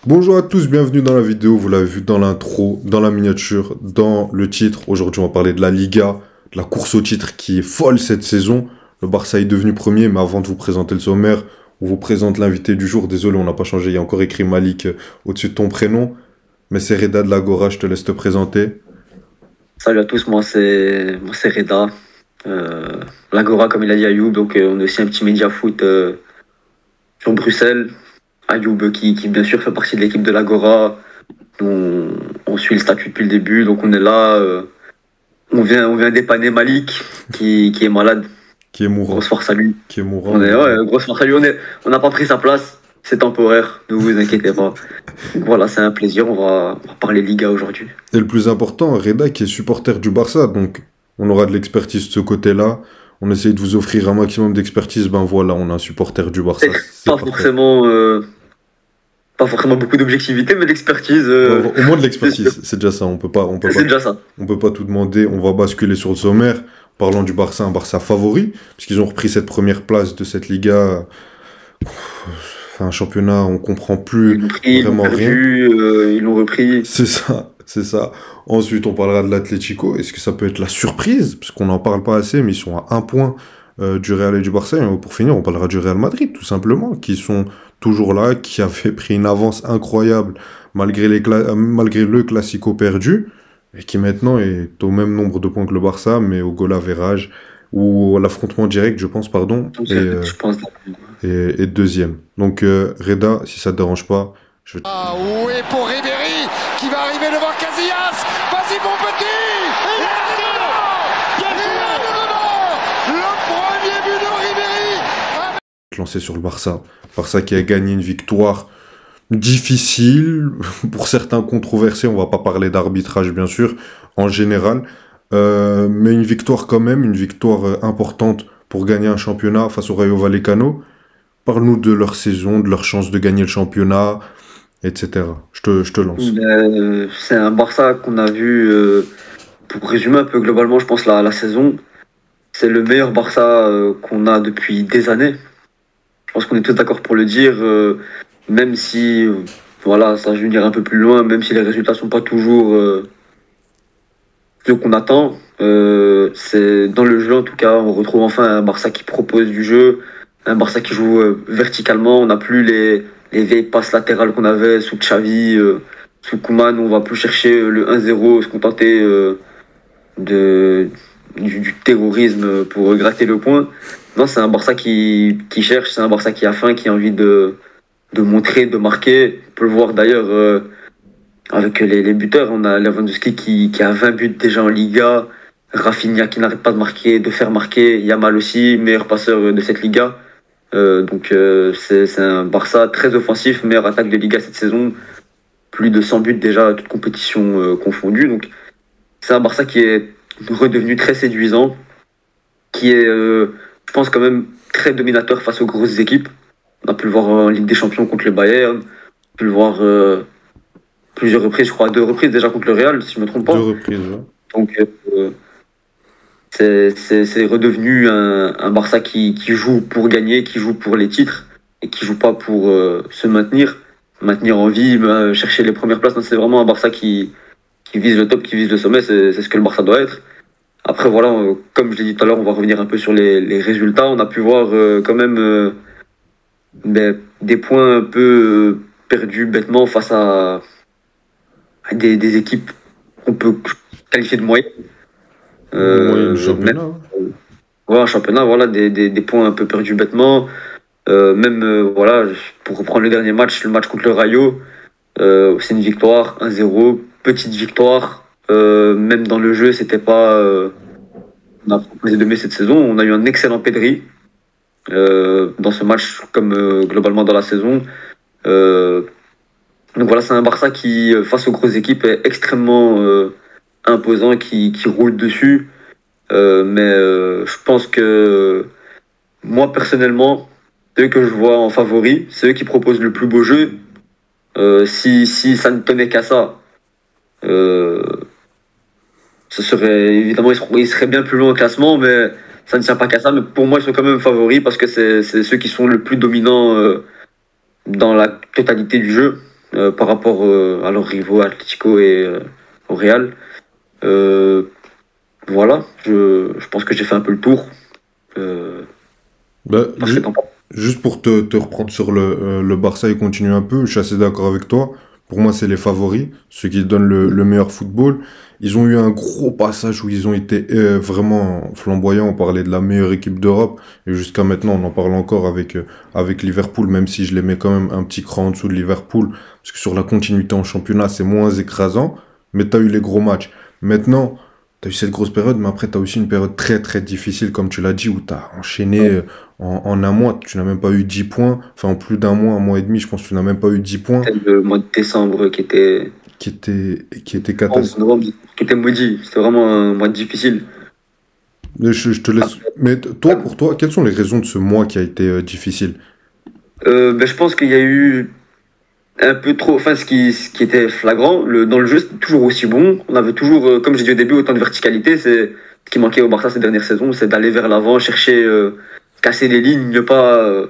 Bonjour à tous, bienvenue dans la vidéo, vous l'avez vu dans l'intro, dans la miniature, dans le titre. Aujourd'hui on va parler de la Liga, de la course au titre qui est folle cette saison. Le Barça est devenu premier, mais avant de vous présenter le sommaire, on vous présente l'invité du jour. Désolé, on n'a pas changé, il y a encore écrit Malik au-dessus de ton prénom. Mais c'est Reda de l'Agora, je te laisse te présenter. Salut à tous, moi c'est Reda, l'Agora comme il a dit Ayoub, donc on est aussi un petit média foot sur Bruxelles. Ayoub qui bien sûr fait partie de l'équipe de l'Agora, on suit le statut depuis le début, donc on est là, on vient dépanner Malik qui est malade, Qui est mourant. grosse force à lui. Qui est mourant. Ouais, grosse force à lui, on n'a pas pris sa place, c'est temporaire, ne vous inquiétez pas. Donc voilà, c'est un plaisir, on va parler Liga aujourd'hui. Et le plus important, Reda qui est supporter du Barça, donc on aura de l'expertise de ce côté-là. On essaye de vous offrir un maximum d'expertise, ben voilà, on a un supporter du Barça. C'est Pas parfait. forcément, pas forcément beaucoup d'objectivité, mais d'expertise. Au moins de l'expertise, c'est déjà ça. C'est déjà ça. On peut pas tout demander. On va basculer sur le sommaire. Parlant du Barça, un Barça favori, puisqu'ils ont repris cette première place de cette Liga. Enfin, un championnat, on comprend plus Ils l'ont vraiment rien. perdu, ils l'ont repris. C'est ça, c'est ça. Ensuite, on parlera de l'Atlético. Est-ce que ça peut être la surprise? Parce qu'on n'en parle pas assez, mais ils sont à un point du Real et du Barça. Et pour finir, on parlera du Real Madrid, tout simplement, qui sont toujours là, qui avaient pris une avance incroyable malgré malgré le Classico perdu, et qui maintenant est au même nombre de points que le Barça, mais au goal average, ou à l'affrontement direct, je pense, pardon, Donc, je pense. et deuxième. Donc, Reda, si ça te dérange pas, je vais... Ah oui, pour Ribéry qui va arriver devant Casillas. Vas-y mon petit. Et le premier but de Ribéry. Lancé sur le Barça. Barça qui a gagné une victoire difficile, pour certains controversée, on va pas parler d'arbitrage bien sûr, en général, mais une victoire quand même, une victoire importante pour gagner un championnat face au Rayo Vallecano. Parle-nous de leur saison, de leur chance de gagner le championnat, etc. Je te lance. C'est un Barça qu'on a vu, pour résumer un peu globalement, je pense, la saison. C'est le meilleur Barça qu'on a depuis des années. Je pense qu'on est tous d'accord pour le dire, même si, voilà, ça je vais dire un peu plus loin, même si les résultats sont pas toujours ceux qu'on attend. C'est dans le jeu en tout cas, on retrouve enfin un Barça qui propose du jeu, un Barça qui joue verticalement. On n'a plus les vieilles passes latérales qu'on avait sous Xavi, sous Koeman. On va plus chercher le 1-0, se contenter de, du terrorisme pour gratter le point. Non, c'est un Barça qui cherche, c'est un Barça qui a faim, qui a envie de montrer, de marquer. On peut le voir d'ailleurs avec les buteurs. On a Lewandowski qui a 20 buts déjà en Liga, Rafinha qui n'arrête pas de marquer, de faire marquer, Yamal aussi, meilleur passeur de cette Liga. C'est un Barça très offensif, meilleure attaque de Liga cette saison, plus de 100 buts déjà, toutes compétitions confondues. Donc c'est un Barça qui est redevenu très séduisant, qui est, je pense, quand même très dominateur face aux grosses équipes. On a pu le voir en Ligue des Champions contre le Bayern, on a pu le voir plusieurs reprises, je crois, 2 reprises déjà contre le Real, si je ne me trompe pas. 2 reprises, ouais. Donc c'est redevenu un Barça qui joue pour gagner, qui joue pour les titres et qui joue pas pour se maintenir en vie, chercher les premières places. C'est vraiment un Barça qui vise le top, qui vise le sommet. C'est ce que le Barça doit être. Après, voilà, comme je l'ai dit tout à l'heure, on va revenir un peu sur les résultats. On a pu voir quand même des points un peu perdus bêtement face à des équipes qu'on peut qualifier de moyennes. Moyenne championnat. Ouais, un championnat, voilà, des points un peu perdus bêtement. Voilà, pour reprendre le dernier match, le match contre le Rayo, c'est une victoire, 1-0, petite victoire. Même dans le jeu, c'était pas. On a proposé de mieux cette saison. On a eu un excellent Pedri dans ce match, comme globalement dans la saison. Donc voilà, c'est un Barça qui, face aux grosses équipes, est extrêmement imposant, qui roule dessus. Je pense que moi, personnellement, ceux que je vois en favori, c'est eux qui proposent le plus beau jeu. Si ça ne tenait qu'à ça, ce serait évidemment, ils seraient bien plus loin au classement, mais ça ne tient pas qu'à ça. Mais pour moi, ils sont quand même favoris parce que c'est ceux qui sont le plus dominants dans la totalité du jeu. par rapport à leurs rivaux, Atlético et au Real. Voilà, je pense que j'ai fait un peu le tour. Bah, Parce que t'en penses. juste pour te reprendre sur le Barça, il continue un peu. Je suis assez d'accord avec toi. Pour moi, c'est les favoris, ceux qui donnent le meilleur football. Ils ont eu un gros passage où ils ont été vraiment flamboyants. On parlait de la meilleure équipe d'Europe. Et jusqu'à maintenant, on en parle encore avec Liverpool, même si je les mets quand même un petit cran en dessous de Liverpool. Parce que sur la continuité en championnat, c'est moins écrasant. Mais tu as eu les gros matchs. Maintenant, tu as eu cette grosse période, mais après, tu as aussi une période très très difficile, comme tu l'as dit, où tu as enchaîné en un mois. Tu n'as même pas eu 10 points. Enfin, en plus d'un mois, un mois et demi, je pense que tu n'as même pas eu 10 points. C'était le mois de décembre Qui était en catastrophique. novembre, qui était maudit. C'était vraiment un mois difficile. Mais je te laisse. Mais toi, pour toi, quelles sont les raisons de ce mois qui a été difficile? Ben, je pense qu'il y a eu un peu trop. Enfin, ce qui était flagrant, dans le jeu, c'était toujours aussi bon. On avait toujours, comme j'ai dit au début, autant de verticalité. C'est ce qui manquait au Barça ces dernières saisons, c'est d'aller vers l'avant, chercher, casser les lignes, ne pas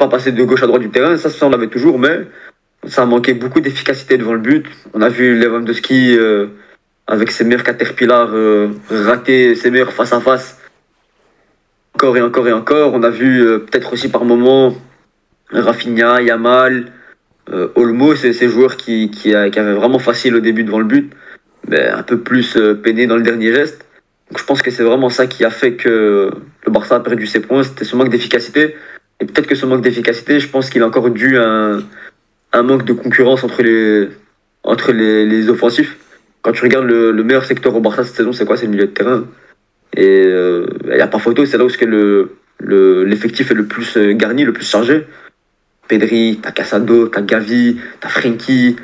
passer de gauche à droite du terrain. Ça, on l'avait toujours, mais ça manquait beaucoup d'efficacité devant le but. On a vu Lewandowski avec ses meilleurs caterpillars rater ses meilleurs face à face encore et encore et encore. On a vu peut-être aussi par moments Rafinha, Yamal, Olmo, c'est ces joueurs qui avaient vraiment facile au début devant le but, mais un peu plus peinés dans le dernier geste. Donc je pense que c'est vraiment ça qui a fait que le Barça a perdu ses points, c'était ce manque d'efficacité. Et peut-être que ce manque d'efficacité, je pense qu'il est encore dû à un manque de concurrence entre les offensifs. Quand tu regardes le meilleur secteur au Barça cette saison, c'est quoi? C'est le milieu de terrain. Et il n'y a pas photo, c'est là où l'effectif est le plus garni, le plus chargé. Pedri, t'as Casado, t'as Gavi, t'as Frenkie,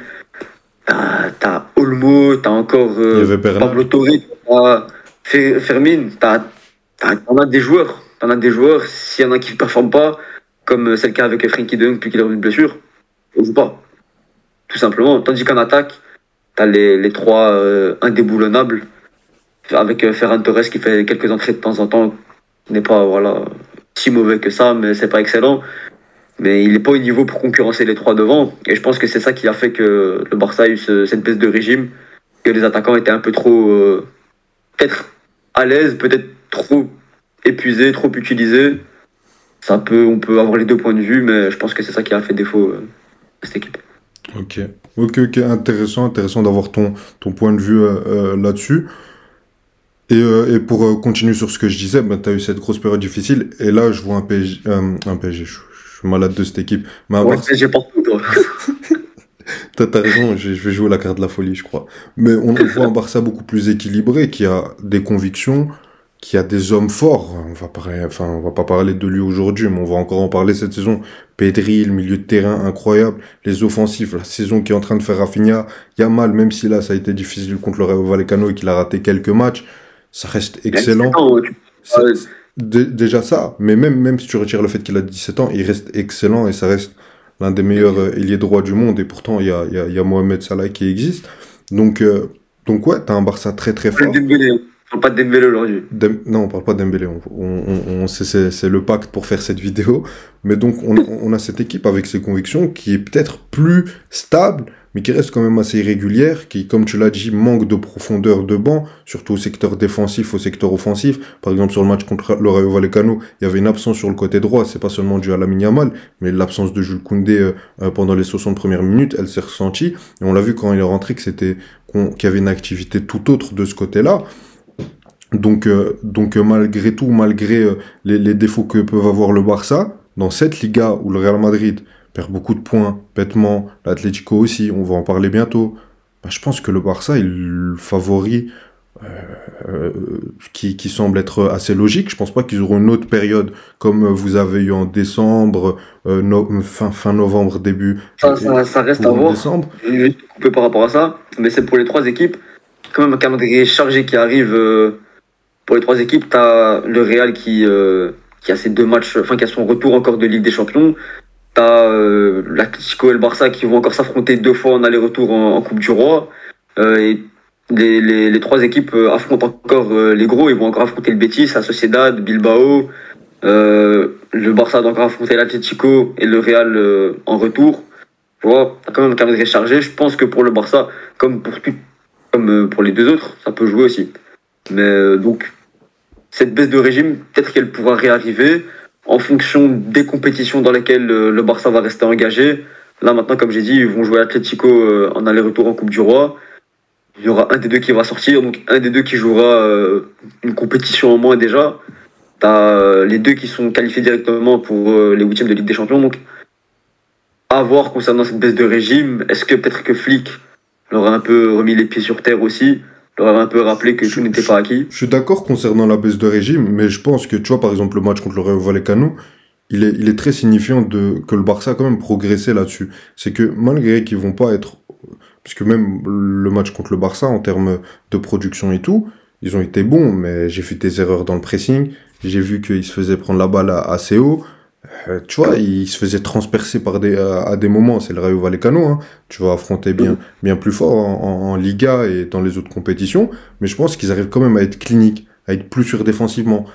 t'as Olmo, t'as encore Il y avait Bernat. Pablo Torre, t'as Fermin, t'en as des joueurs. T'en as des joueurs, s'il y en a qui ne performent pas, comme c'est le cas avec Frenkie de Jong depuis qu'il a eu une blessure, on joue pas. Tout simplement. Tandis qu'en attaque, t'as les trois indéboulonnables, avec Ferran Torres qui fait quelques entrées de temps en temps, qui n'est pas voilà, si mauvais que ça, mais c'est pas excellent. Mais il n'est pas au niveau pour concurrencer les trois devant. Et je pense que c'est ça qui a fait que le Barça a eu cette baisse de régime, que les attaquants étaient un peu trop, peut-être à l'aise, peut-être trop épuisés, trop utilisés. On peut avoir les deux points de vue, mais je pense que c'est ça qui a fait défaut à cette équipe. Ok. Ok, intéressant d'avoir ton point de vue là-dessus. Et pour continuer sur ce que je disais, ben, tu as eu cette grosse période difficile. Et là, je vois un PSG. Je suis malade de cette équipe. Mais Ouais, j'ai partout, toi. t'as raison, je vais jouer la carte de la folie, je crois. Mais on voit un Barça beaucoup plus équilibré, qui a des convictions, qui a des hommes forts. On va pas parler de lui aujourd'hui, mais on va encore en parler cette saison. Pedri, le milieu de terrain incroyable, les offensifs, la saison qui est en train de faire Rafinha, Yamal, même si là ça a été difficile contre le Rayo Vallecano et qu'il a raté quelques matchs, ça reste excellent. C'est- déjà ça, mais même si tu retires le fait qu'il a 17 ans, il reste excellent et ça reste l'un des meilleurs ailiers droits du monde. Et pourtant, il y a Mohamed Salah qui existe. Donc ouais, t'as un Barça très très fort. On parle pas de Dembélé aujourd'hui. Non, on parle pas d'Embélé. C'est le pacte pour faire cette vidéo. Mais donc, on a cette équipe avec ses convictions qui est peut-être plus stable, mais qui reste quand même assez irrégulière, qui, comme tu l'as dit, manque de profondeur de banc, surtout au secteur défensif, au secteur offensif. Par exemple, sur le match contre le Rayo Vallecano, il y avait une absence sur le côté droit. C'est pas seulement dû à Lamine Yamal, mais l'absence de Jules Koundé pendant les 60 premières minutes, elle s'est ressentie. Et on l'a vu quand il est rentré qu'il y avait une activité tout autre de ce côté-là. Donc malgré tout, malgré les défauts que peuvent avoir le Barça, dans cette Liga où le Real Madrid perd beaucoup de points, bêtement, l'Atlético aussi, on va en parler bientôt, bah, je pense que le Barça est le favori qui semble être assez logique. Je pense pas qu'ils auront une autre période comme vous avez eu en décembre, fin novembre, début Ça reste à voir. décembre. Je vais te couper par rapport à ça, mais c'est pour les trois équipes. Quand même un calendrier chargé qui arrive. Pour les trois équipes, tu as le Real qui a ses deux matchs, enfin qui a son retour encore de Ligue des Champions. Tu as l'Atlético et le Barça qui vont encore s'affronter deux fois en aller-retour en Coupe du Roi. Et les trois équipes affrontent encore les gros. Ils vont encore affronter le Betis, la Sociedad, Bilbao. Le Barça doit encore affronter l'Atlético et le Real en retour. Tu vois, t'as quand même un calendrier chargé. Je pense que pour le Barça, comme pour les deux autres, ça peut jouer aussi. Mais donc, cette baisse de régime, peut-être qu'elle pourra réarriver en fonction des compétitions dans lesquelles le Barça va rester engagé. Là, maintenant, comme j'ai dit, ils vont jouer Atlético en aller-retour en Coupe du Roi. Il y aura un des deux qui va sortir, donc un des deux qui jouera une compétition en moins déjà. T'as les deux qui sont qualifiés directement pour les huitièmes de Ligue des Champions. Donc, à voir concernant cette baisse de régime. Est-ce que peut-être que Flick leur a un peu remis les pieds sur terre aussi, leur a un peu rappelé que tout n'était pas acquis? Je suis d'accord concernant la baisse de régime, mais je pense que, tu vois, par exemple, le match contre le Rayo Vallecano, il est très signifiant que le Barça a quand même progressé là-dessus. C'est que malgré qu'ils vont pas être... Parce que même le match contre le Barça, en termes de production et tout, ils ont été bons, mais j'ai vu des erreurs dans le pressing, j'ai vu qu'ils se faisaient prendre la balle assez haut. Tu vois, ils se faisaient transpercer à des moments, c'est le Rayo Vallecano, hein. Tu vas affronter bien plus fort en Liga et dans les autres compétitions, mais je pense qu'ils arrivent quand même à être cliniques, à être plus sûrs défensivement.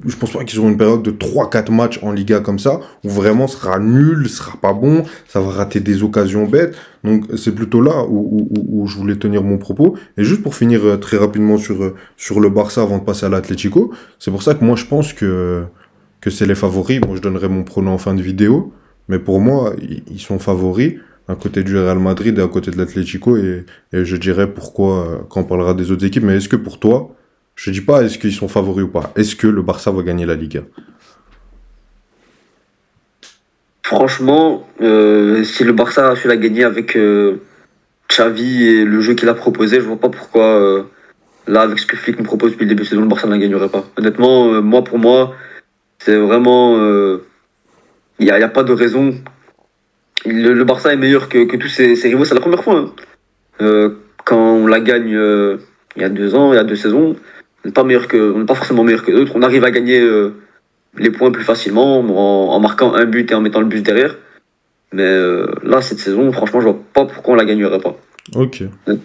Je pense pas qu'ils auront une période de 3-4 matchs en Liga comme ça, où vraiment ce sera nul, ce sera pas bon, ça va rater des occasions bêtes. Donc c'est plutôt là où je voulais tenir mon propos. Et juste pour finir très rapidement sur le Barça avant de passer à l'Atlético, c'est pour ça que moi je pense que c'est les favoris. Moi, je donnerai mon pronom en fin de vidéo. Mais pour moi, ils sont favoris. À côté du Real Madrid et à côté de l'Atlético. Et je dirais pourquoi quand on parlera des autres équipes. Mais est-ce que pour toi, je dis pas est-ce qu'ils sont favoris ou pas. Est-ce que le Barça va gagner la Liga? Franchement, si le Barça a su la gagner avec Xavi et le jeu qu'il a proposé, je vois pas pourquoi, là, avec ce que Flick nous propose depuis le début de saison, le Barça ne la gagnerait pas. Honnêtement, pour moi, c'est vraiment... Il n'y a pas de raison. Le Barça est meilleur que tous ses rivaux. C'est la première fois, hein. Quand on la gagne il y a 2 ans, il y a 2 saisons, on n'est pas forcément meilleur que d'autres. On arrive à gagner les points plus facilement en marquant un but et en mettant le but derrière. Mais là, cette saison, franchement, je vois pas pourquoi on la gagnerait pas. Ok. Ouais.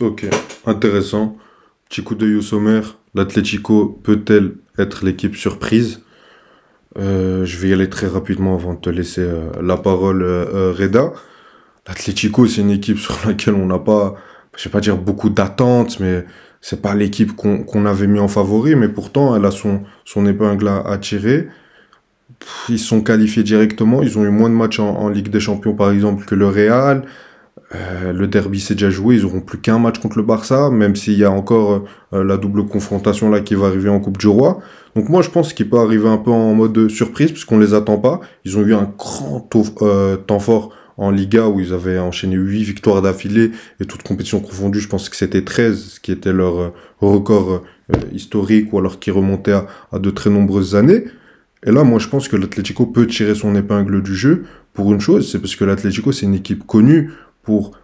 Ok. Intéressant. Petit coup d'œil au sommaire. L'Atlético peut-elle être l'équipe surprise? Je vais y aller très rapidement avant de te laisser la parole, Reda. L'Atlético, c'est une équipe sur laquelle on n'a pas, je vais pas dire beaucoup d'attentes, mais c'est pas l'équipe qu'on avait mis en favori, mais pourtant, elle a son épingle à tirer. Ils sont qualifiés directement, ils ont eu moins de matchs en Ligue des Champions, par exemple, que le Real. Le derby s'est déjà joué, ils auront plus qu'un match contre le Barça, même s'il y a encore la double confrontation là qui va arriver en Coupe du Roi. Donc moi je pense qu'il peut arriver un peu en mode surprise, puisqu'on les attend pas. Ils ont eu un grand temps fort en Liga où ils avaient enchaîné 8 victoires d'affilée, et toutes compétitions confondues, je pense que c'était 13, ce qui était leur record historique, ou alors qui remontait à de très nombreuses années. Et là, moi je pense que l'Atlético peut tirer son épingle du jeu pour une chose, c'est parce que l'Atlético c'est une équipe connue.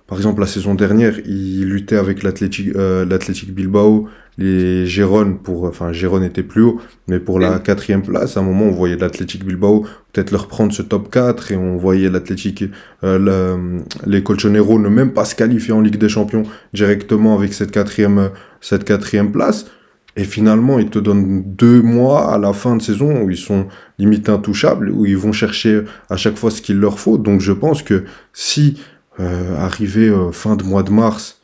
Par exemple, la saison dernière, ils luttaient avec l'Athletic Bilbao, les Gérone Gérone était plus haut, mais pour la 4e place, à un moment, on voyait l'Athletic Bilbao peut-être leur prendre ce top 4, et on voyait les Colchoneros ne même pas se qualifier en Ligue des Champions directement avec cette quatrième place. Et finalement, ils te donnent 2 mois à la fin de saison où ils sont limite intouchables, où ils vont chercher à chaque fois ce qu'il leur faut. Donc je pense que si arrivé fin de mois de mars,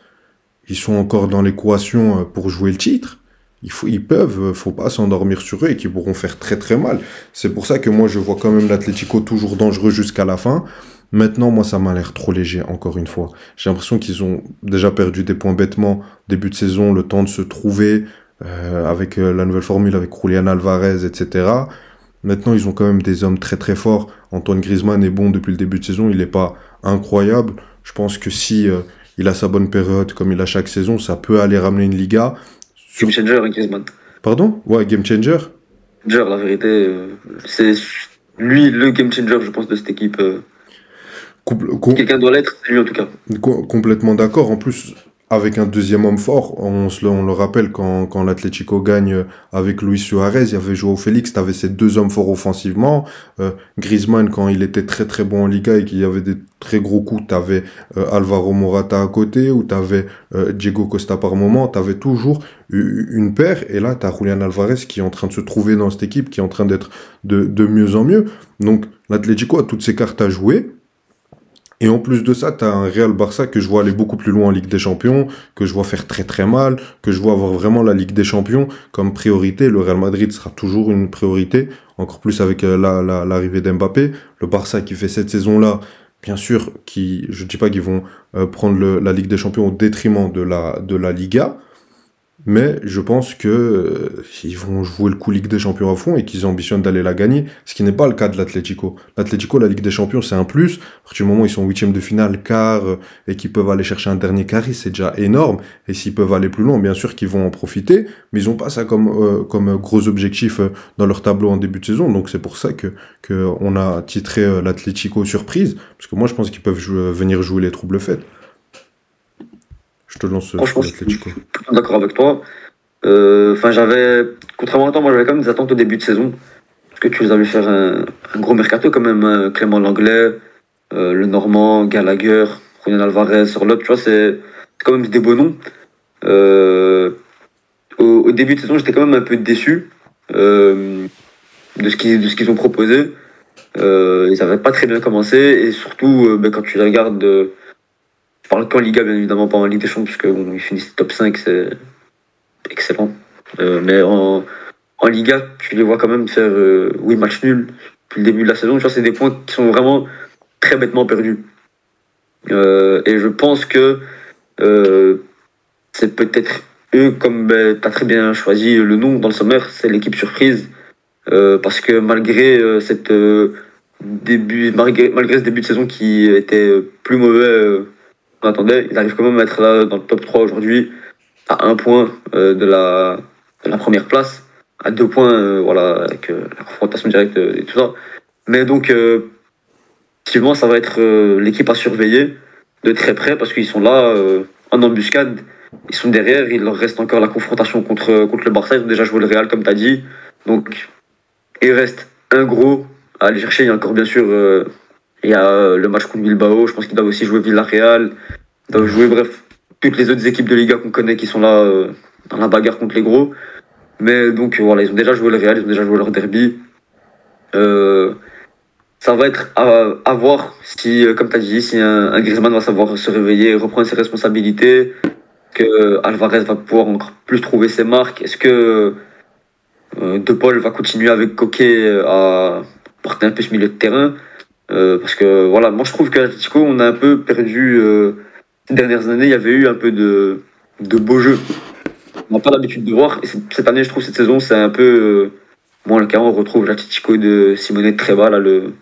ils sont encore dans l'équation pour jouer le titre, faut pas s'endormir sur eux et qu'ils pourront faire très très mal. C'est pour ça que moi je vois quand même l'Atlético toujours dangereux jusqu'à la fin. Maintenant, moi ça m'a l'air trop léger, encore une fois. J'ai l'impression qu'ils ont déjà perdu des points bêtement, début de saison, le temps de se trouver, avec la nouvelle formule, avec Julián Alvarez, etc. Maintenant, ils ont quand même des hommes très très forts. Antoine Griezmann est bon depuis le début de saison, il n'est pas incroyable. Je pense que si il a sa bonne période, comme il a chaque saison, ça peut aller ramener une Liga. Game changer, Griezmann. Pardon? Ouais, game changer. La vérité, c'est lui le game changer, je pense, de cette équipe. Quelqu'un doit l'être, c'est lui en tout cas. Complètement d'accord. En plus, avec un deuxième homme fort, on le rappelle, quand l'Atlético gagne avec Luis Suarez, il y avait Joao Félix, tu avais ces 2 hommes forts offensivement. Griezmann, quand il était très très bon en Liga et qu'il y avait des très gros coups, tu avais Alvaro Morata à côté, ou tu avais Diego Costa par moment, tu avais toujours une paire. Et là, tu as Julián Alvarez qui est en train de se trouver dans cette équipe, qui est en train d'être de mieux en mieux. Donc l'Atlético a toutes ses cartes à jouer. Et en plus de ça, tu as un Real Barça que je vois aller beaucoup plus loin en Ligue des Champions, que je vois faire très très mal, que je vois avoir vraiment la Ligue des Champions comme priorité. Le Real Madrid sera toujours une priorité, encore plus avec l'arrivée d'Mbappé. Le Barça qui fait cette saison-là, bien sûr, je dis pas qu'ils vont prendre la Ligue des Champions au détriment de la Liga, mais je pense que ils vont jouer le coup Ligue des Champions à fond et qu'ils ambitionnent d'aller la gagner, ce qui n'est pas le cas de l'Atlético. L'Atlético, la Ligue des Champions, c'est un plus. À partir du moment où ils sont huitième de finale, quart, et qu'ils peuvent aller chercher un dernier carré, c'est déjà énorme. Et s'ils peuvent aller plus loin, bien sûr qu'ils vont en profiter, mais ils n'ont pas ça comme gros objectif dans leur tableau en début de saison. Donc c'est pour ça que on a titré l'Atlético surprise, parce que moi je pense qu'ils peuvent venir jouer les troubles faits. Je te lance sur Franchement, je l'Atlético. suis plutôt d'accord avec toi. Contrairement à toi, moi j'avais quand même des attentes au début de saison. Parce que tu les as vu faire un gros mercato quand même. Clément Langlais, le Normand, Gallagher, Julián Alvarez, Sorloth, tu vois, c'est quand même des beaux noms. Au début de saison, j'étais quand même un peu déçu de ce qu'ils ont proposé. Ils n'avaient pas très bien commencé. Et surtout, quand tu les regardes, je parle qu'en Liga, bien évidemment, pas en Ligue des Champions, puisque bon, ils finissent top 5, c'est excellent. Mais en Liga, tu les vois quand même faire 8 matchs nuls depuis le début de la saison. Tu vois, c'est des points qui sont vraiment très bêtement perdus. Et je pense que c'est peut-être eux, comme tu as très bien choisi le nom dans le sommaire, c'est l'équipe surprise. Parce que malgré ce début de saison qui était plus mauvais qu'on attendait, ils arrivent quand même à être là dans le top 3 aujourd'hui, à 1 point de la première place, à 2 points voilà, avec la confrontation directe et tout ça. Mais donc, effectivement, ça va être l'équipe à surveiller de très près parce qu'ils sont là en embuscade. Ils sont derrière, il leur reste encore la confrontation contre le Barça. Ils ont déjà joué le Real, comme tu as dit. Donc, il reste un gros à aller chercher. Il y a encore, bien sûr, il y a le match contre Bilbao. Je pense qu'ils doivent aussi jouer Villarreal. Ils doivent jouer, bref, toutes les autres équipes de Liga qu'on connaît qui sont là dans la bagarre contre les gros. Mais donc, voilà, ils ont déjà joué le Real, ils ont déjà joué leur derby. Ça va être à voir si, comme tu as dit, si un Griezmann va savoir se réveiller, reprendre ses responsabilités, que Alvarez va pouvoir encore plus trouver ses marques. Est-ce que De Paul va continuer avec Coquet à porter un peu ce milieu de terrain parce que voilà, moi je trouve qu'à l'Atlético, on a un peu perdu ces dernières années, il y avait eu un peu de beaux jeux. On n'a pas l'habitude de voir. Et cette année, je trouve, cette saison, c'est un peu moins le cas. On retrouve l'Atlético de Simone Treva, là, le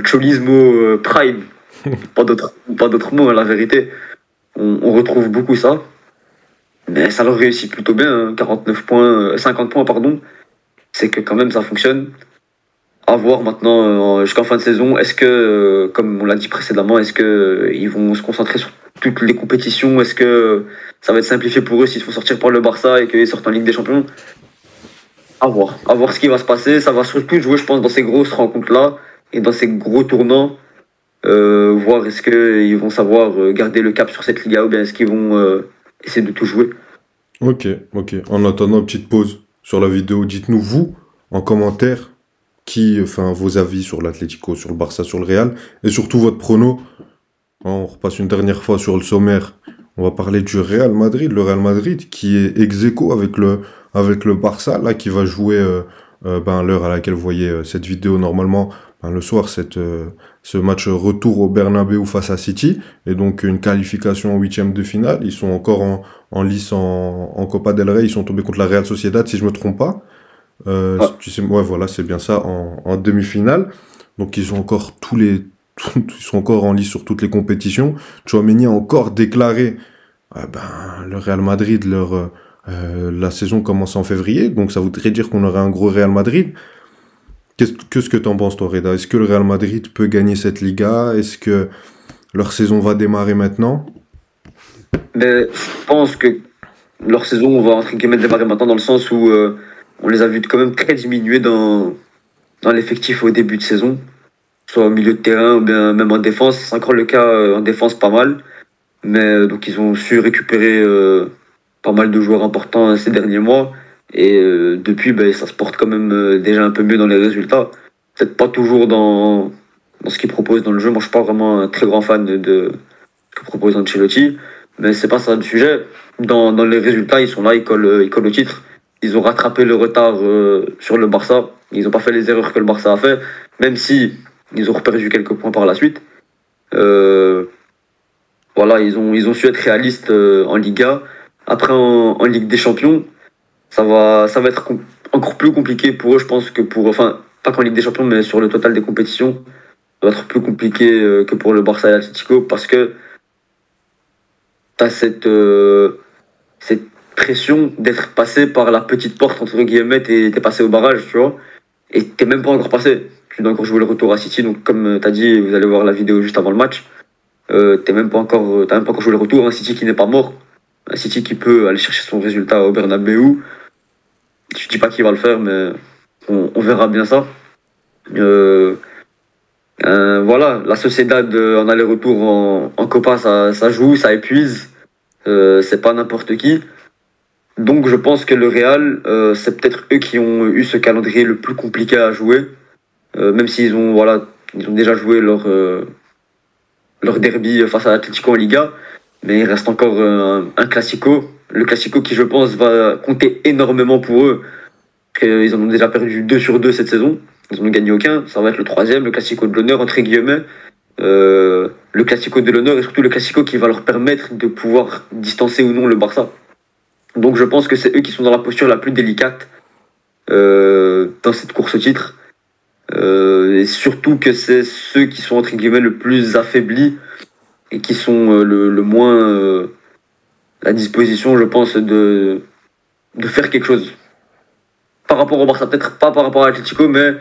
cholismo prime. Pas d'autres mots, hein, la vérité. On retrouve beaucoup ça. Mais ça leur réussit plutôt bien, hein, 49 points, 50 points, pardon. C'est que quand même ça fonctionne. À voir maintenant jusqu'en fin de saison. Est-ce que, comme on l'a dit précédemment, est-ce que ils vont se concentrer sur toutes les compétitions? Est-ce que ça va être simplifié pour eux s'ils se font sortir par le Barça et qu'ils sortent en Ligue des Champions? À voir. À voir ce qui va se passer. Ça va surtout jouer, je pense, dans ces grosses rencontres-là et dans ces gros tournants. Voir est-ce qu'ils vont savoir garder le cap sur cette Liga ou bien est-ce qu'ils vont essayer de tout jouer. Ok. En attendant une petite pause sur la vidéo, dites-nous vous en commentaire vos avis sur l'Atlético, sur le Barça, sur le Real et surtout votre prono. On repasse une dernière fois sur le sommaire. On va parler du Real Madrid, le Real Madrid qui est ex-aequo avec le Barça là qui va jouer à l'heure à laquelle vous voyez cette vidéo normalement. Le soir, ce match retour au Bernabéu face à City, et donc une qualification en huitième de finale. Ils sont encore en lice en Copa del Rey, ils sont tombés contre la Real Sociedad, si je me trompe pas. Tu sais, ouais, voilà, c'est bien ça, en demi-finale. Donc ils ont encore ils sont encore en lice sur toutes les compétitions. Tchouaméni a encore déclaré, le Real Madrid, la saison commence en février, donc ça voudrait dire qu'on aurait un gros Real Madrid. Qu'est-ce que t'en penses, toi, Reda? Est-ce que le Real Madrid peut gagner cette Liga? Est-ce que leur saison va démarrer maintenant? Mais je pense que leur saison va entre guillemets démarrer maintenant dans le sens où on les a vus quand même très diminuer dans l'effectif au début de saison, soit au milieu de terrain ou bien même en défense. C'est encore le cas en défense pas mal, mais donc ils ont su récupérer pas mal de joueurs importants ces derniers mois. Et depuis, ça se porte quand même déjà un peu mieux dans les résultats. Peut-être pas toujours dans dans ce qu'il propose dans le jeu. Moi, je suis pas vraiment un très grand fan de ce que propose Ancelotti, mais c'est pas ça le sujet. Dans les résultats, ils sont là, ils collent au titre. Ils ont rattrapé le retard sur le Barça. Ils n'ont pas fait les erreurs que le Barça a fait, même si ils ont perdu quelques points par la suite. Voilà, ils ont su être réalistes en Liga. Après, en Ligue des Champions, ça va être encore plus compliqué pour eux, je pense, que pour... Enfin, pas qu'en Ligue des Champions, mais sur le total des compétitions. Ça va être plus compliqué que pour le Barça et l'Atlético, parce que tu as cette pression d'être passé par la petite porte, entre guillemets, t'es passé au barrage, tu vois, et t'es même pas encore passé. Tu dois encore jouer le retour à City, donc comme tu as dit, vous allez voir la vidéo juste avant le match, t'as même pas encore joué le retour. Un City qui n'est pas mort, un City qui peut aller chercher son résultat au Bernabeu. Je dis pas qu'il va le faire, mais on verra bien ça. Voilà, la Sociedad en aller-retour en Copa, ça joue, ça épuise. C'est pas n'importe qui. Donc je pense que le Real, c'est peut-être eux qui ont eu ce calendrier le plus compliqué à jouer. Même s'ils ont, ils ont déjà joué leur derby face à l'Atlético en Liga. Mais il reste encore un Classico. Le Classico qui, je pense, va compter énormément pour eux. Parce qu'ils en ont déjà perdu 2 sur 2 cette saison. Ils n'en ont gagné aucun. Ça va être le 3e, le Classico de l'honneur, entre guillemets. Le Classico de l'honneur et surtout le Classico qui va leur permettre de pouvoir distancer ou non le Barça. Donc je pense que c'est eux qui sont dans la posture la plus délicate dans cette course au titre. Et surtout que c'est ceux qui sont entre guillemets le plus affaiblis et qui sont le moins à la disposition, je pense, de faire quelque chose. Par rapport au Barça, peut-être pas par rapport à l'Atlético, mais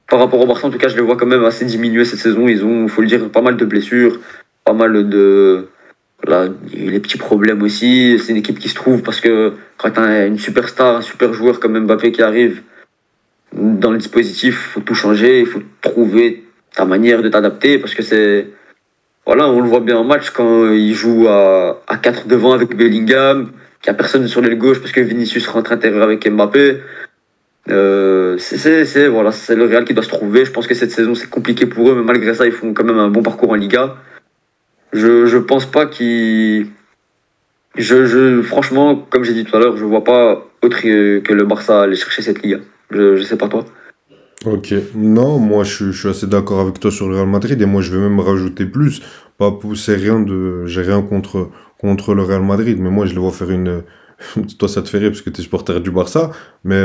par rapport au Barça, en tout cas, je les vois quand même assez diminués cette saison. Ils ont, faut le dire, pas mal de blessures, pas mal de... Voilà, les petits problèmes aussi. C'est une équipe qui se trouve parce que quand tu as une superstar, un super joueur comme Mbappé qui arrive dans le dispositif, il faut tout changer, il faut trouver ta manière de t'adapter parce que c'est... Voilà, on le voit bien en match quand il joue à 4 devant avec Bellingham, qu'il n'y a personne sur l'aile gauche parce que Vinicius rentre intérieur avec Mbappé. Voilà, c'est le Real qui doit se trouver. Je pense que cette saison c'est compliqué pour eux, mais malgré ça ils font quand même un bon parcours en Liga. Je pense pas qu'ils... Franchement, comme j'ai dit tout à l'heure, je vois pas autre que le Barça aller chercher cette Liga. Je sais pas toi. Ok, non, moi je suis assez d'accord avec toi sur le Real Madrid et moi je vais même rajouter plus. Pas pousser j'ai rien contre le Real Madrid, mais moi je le vois faire une. Toi ça te fait rire parce que t'es supporter du Barça, mais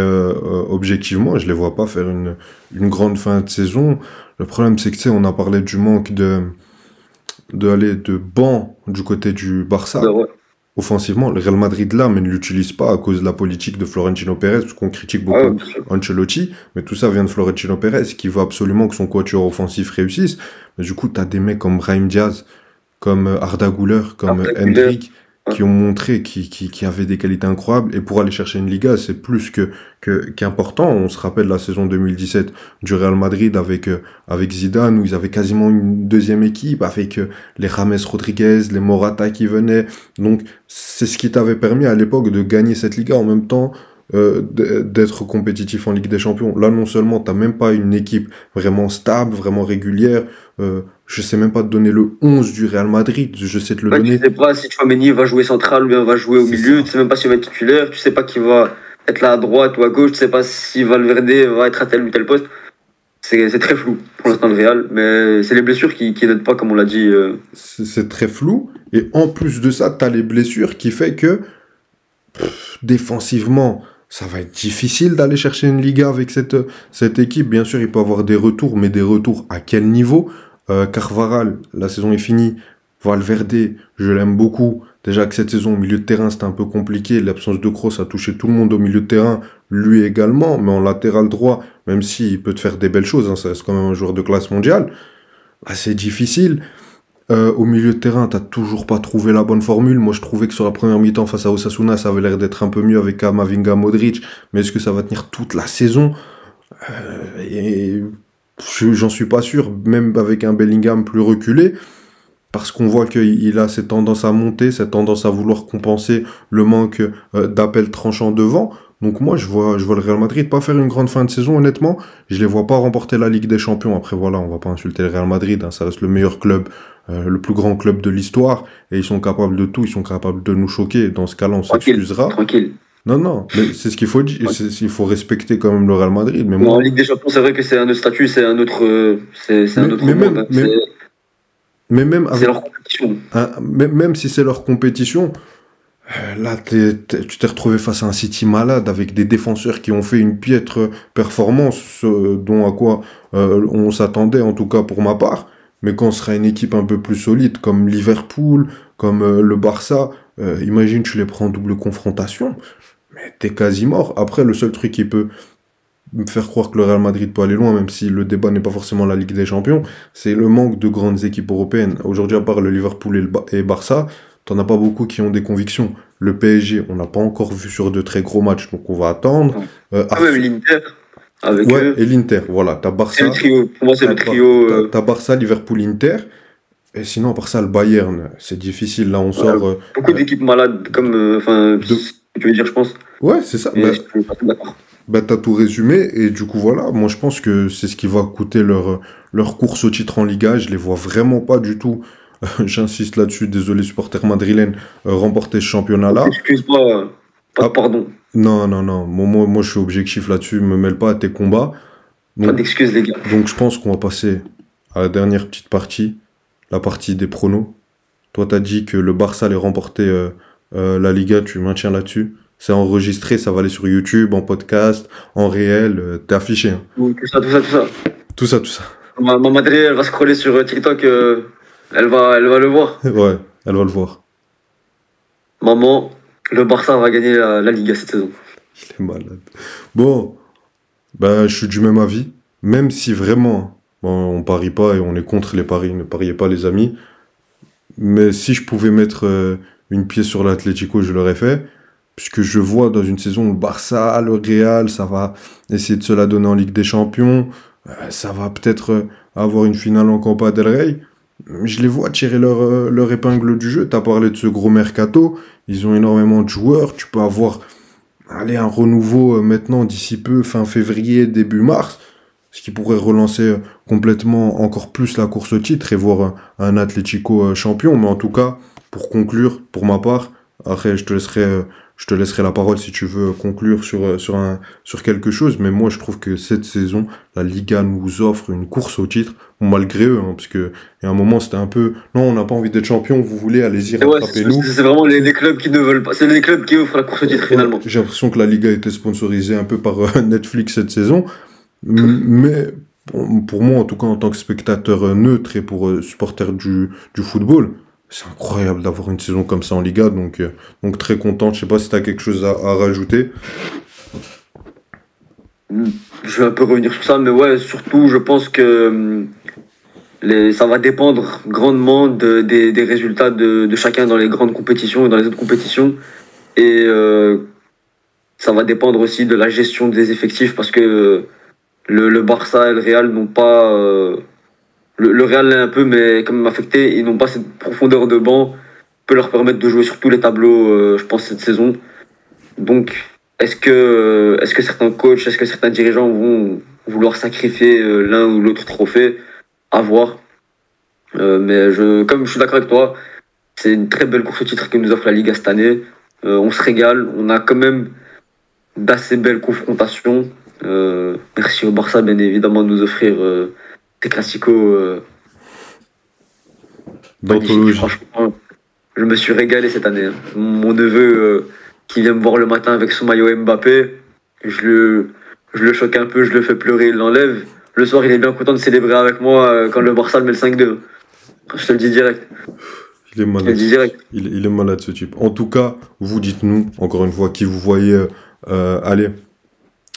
objectivement je les vois pas faire une grande fin de saison. Le problème c'est que tu sais, on a parlé du manque de banc du côté du Barça. Ouais. Offensivement, le Real Madrid là, mais ne l'utilise pas à cause de la politique de Florentino Pérez, parce qu'on critique beaucoup Ancelotti, mais tout ça vient de Florentino Pérez, qui veut absolument que son quatuor offensif réussisse. Mais du coup, t'as des mecs comme Brahim Diaz, comme Arda Güler, comme Endrick, qui ont montré qui avaient des qualités incroyables. Et pour aller chercher une Liga, c'est plus qu'important. On se rappelle la saison 2017 du Real Madrid avec Zidane, où ils avaient quasiment une deuxième équipe, avec les James Rodriguez, les Morata qui venaient. Donc, c'est ce qui t'avait permis à l'époque de gagner cette Liga en même temps d'être compétitif en Ligue des Champions. Là, non seulement t'as même pas une équipe vraiment stable, vraiment régulière, je sais même pas te donner le 11 du Real Madrid, je sais te le donner. Tu sais pas si Tchouaméni va jouer central ou bien va jouer au milieu, tu sais même pas s'il va être titulaire, tu sais pas qui va être là à droite ou à gauche, tu sais pas si Valverde va être à tel ou tel poste. C'est très flou pour l'instant le Real, mais c'est les blessures qui n'aident pas, comme on l'a dit. C'est très flou, et en plus de ça, t'as les blessures qui fait que défensivement, ça va être difficile d'aller chercher une Liga avec cette équipe. Bien sûr, il peut y avoir des retours, mais des retours à quel niveau? Carvajal, la saison est finie. Valverde, je l'aime beaucoup. Déjà que cette saison, au milieu de terrain, c'était un peu compliqué. L'absence de Kroos a touché tout le monde au milieu de terrain. Lui également, mais en latéral droit, même s'il peut te faire des belles choses, hein, ça reste quand même un joueur de classe mondiale. Bah, c'est difficile. Au milieu de terrain, t'as toujours pas trouvé la bonne formule. Moi, je trouvais que sur la première mi-temps face à Osasuna, ça avait l'air d'être un peu mieux avec Camavinga, Modric. Mais est-ce que ça va tenir toute la saison? J'en suis pas sûr, même avec un Bellingham plus reculé, parce qu'on voit qu'il a cette tendance à monter, cette tendance à vouloir compenser le manque d'appels tranchants devant. Donc moi, je vois le Real Madrid pas faire une grande fin de saison, honnêtement. Je les vois pas remporter la Ligue des Champions. Après, voilà, on va pas insulter le Real Madrid, hein, ça reste le meilleur club, le plus grand club de l'histoire, et ils sont capables de tout, ils sont capables de nous choquer. Dans ce cas-là, on s'excusera. Tranquille. Non, non, mais c'est ce qu'il faut dire. Il faut respecter quand même le Real Madrid. Mais Bon, en moi, Ligue des Champions, c'est vrai que c'est un autre statut, c'est un autre, c'est un mais, autre mais monde, même, hein. mais même C'est avec, leur compétition. même si c'est leur compétition, là, tu t'es retrouvé face à un City malade avec des défenseurs qui ont fait une piètre performance, dont à quoi on s'attendait, en tout cas pour ma part. Mais quand on sera une équipe un peu plus solide, comme Liverpool, comme le Barça, imagine tu les prends en double confrontation, mais t'es quasi mort. Après, le seul truc qui peut me faire croire que le Real Madrid peut aller loin, même si le débat n'est pas forcément la Ligue des Champions, c'est le manque de grandes équipes européennes. Aujourd'hui, à part le Liverpool et Barça, t'en as pas beaucoup qui ont des convictions. Le PSG, on n'a pas encore vu sur de très gros matchs, donc on va attendre. Quand même l'Inter, avec Ouais, eux, et l'Inter, voilà, t'as c'est Barça, le trio. Pour moi, c'est le trio. t'as Barça, Liverpool, Inter, et sinon, à part ça, le Bayern, c'est difficile, là, on sort... Beaucoup d'équipes malades, comme, tu veux dire, je pense. Ouais, c'est ça. Mais Bah, je suis pas d'accord. bah, t'as tout résumé, et du coup, voilà, moi je pense que c'est ce qui va coûter leur course au titre en Liga. Je les vois vraiment pas du tout, j'insiste là-dessus, désolé supporters madrilènes, remporter ce championnat-là. Excuse-moi, pas Ah, de pardon. non, non, non, moi je suis objectif là-dessus, me mêle pas à tes combats. Pas Donc, d'excuses, les gars. donc je pense qu'on va passer à la dernière petite partie, la partie des pronos. Toi, t'as dit que le Barça allait remporter la Liga, tu maintiens là-dessus. C'est enregistré, ça va aller sur YouTube, en podcast, en réel, t'es affiché, hein. Tout ça, tout ça, tout ça. Tout ça, tout ça. Ma madre, elle va scroller sur TikTok, elle va le voir. Ouais, elle va le voir. Maman, le Barça va gagner la Liga cette saison. Il est malade. Bon, ben, je suis du même avis. Même si vraiment, bon, on parie pas et on est contre les paris, ne pariez pas les amis. Mais si je pouvais mettre une pièce sur l'Atlético, je l'aurais fait. Puisque je vois dans une saison où le Barça, le Real, ça va essayer de se la donner en Ligue des Champions. Ça va peut-être avoir une finale en Copa del Rey. Je les vois tirer leur épingle du jeu. T'as parlé de ce gros mercato. Ils ont énormément de joueurs. Tu peux avoir un renouveau maintenant d'ici peu, fin février, début mars. Ce qui pourrait relancer complètement encore plus la course au titre et voir un Atlético champion. Mais en tout cas, pour conclure, pour ma part, après je te laisserai la parole si tu veux conclure sur quelque chose. Mais moi, je trouve que cette saison, la Liga nous offre une course au titre, malgré eux, hein, parce que il y a un moment, c'était un peu, non, on n'a pas envie d'être champion, vous voulez, allez-y, Et ouais, rattrapez-nous. c'est vraiment les clubs qui ne veulent pas. C'est les clubs qui offrent la course au titre Ouais, finalement. j'ai l'impression que la Liga était sponsorisée un peu par Netflix cette saison. Mais pour moi, en tout cas, en tant que spectateur neutre et pour supporter du football, c'est incroyable d'avoir une saison comme ça en Liga. Donc très content. Je sais pas si tu as quelque chose à rajouter. Je vais un peu revenir sur ça, mais ouais, surtout, je pense que ça va dépendre grandement des résultats de chacun dans les grandes compétitions et dans les autres compétitions. Et ça va dépendre aussi de la gestion des effectifs parce que le Barça et le Real n'ont pas. Le Real l'est un peu, mais quand même affecté. Ils n'ont pas cette profondeur de banc qui peut leur permettre de jouer sur tous les tableaux, je pense, cette saison. Donc, est-ce que certains coachs, est-ce que certains dirigeants vont vouloir sacrifier l'un ou l'autre trophée? À voir. Mais comme je suis d'accord avec toi, c'est une très belle course au titre que nous offre la Liga cette année. On se régale. On a quand même d'assez belles confrontations. Merci au Barça, bien évidemment, de nous offrir des classicos magnifiques. D'anthologie. Franchement, je me suis régalé cette année, hein. Mon neveu qui vient me voir le matin avec son maillot Mbappé, je le choque un peu, je le fais pleurer, il l'enlève. Le soir, il est bien content de célébrer avec moi quand le Barça met le 5-2. Je te le dis direct. Il est Je te le malade. dis direct. Il est malade ce type. En tout cas, vous dites-nous, encore une fois, qui vous voyez aller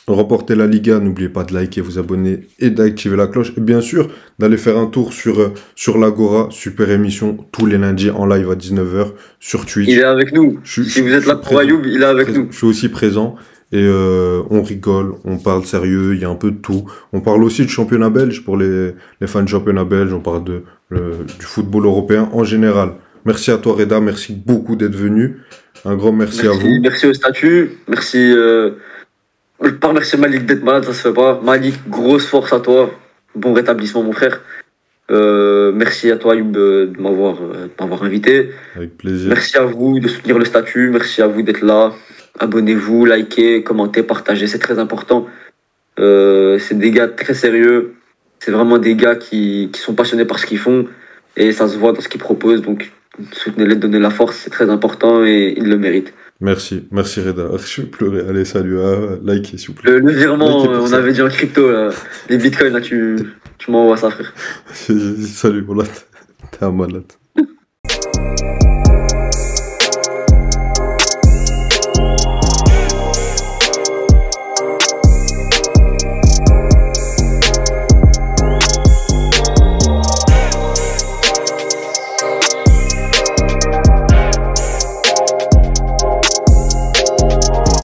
remporter la Liga. N'oubliez pas de liker, vous abonner et d'activer la cloche. Et bien sûr, d'aller faire un tour sur l'Agora, super émission, tous les lundis en live à 19h sur Twitch. Il est avec nous. Si vous êtes là pour Ayoub, il est avec nous. Je suis aussi présent. Et on rigole, on parle sérieux, il y a un peu de tout. On parle aussi du championnat belge pour les fans du championnat belge. On parle du football européen en général. Merci à toi Reda, merci beaucoup d'être venu. Un grand merci à vous. Merci au statut. Merci. Je peux pas remercier Malik d'être malade, ça se fait pas. Malik, grosse force à toi. Bon rétablissement, mon frère. Merci à toi, Youb, de m'avoir invité. Avec plaisir. Merci à vous de soutenir le statut. Merci à vous d'être là. Abonnez-vous, likez, commentez, partagez. C'est très important. C'est des gars très sérieux. C'est vraiment des gars qui sont passionnés par ce qu'ils font. Et ça se voit dans ce qu'ils proposent. Donc, soutenez-les, donnez la force. C'est très important et ils le méritent. Merci Reda. Je vais pleurer. Allez, salut, likez s'il vous plaît. Le virement, Likez pour on ça. avait dit en crypto, là, les bitcoins, là, tu m'envoies ça, frère. Salut, voilà. T'es un malade.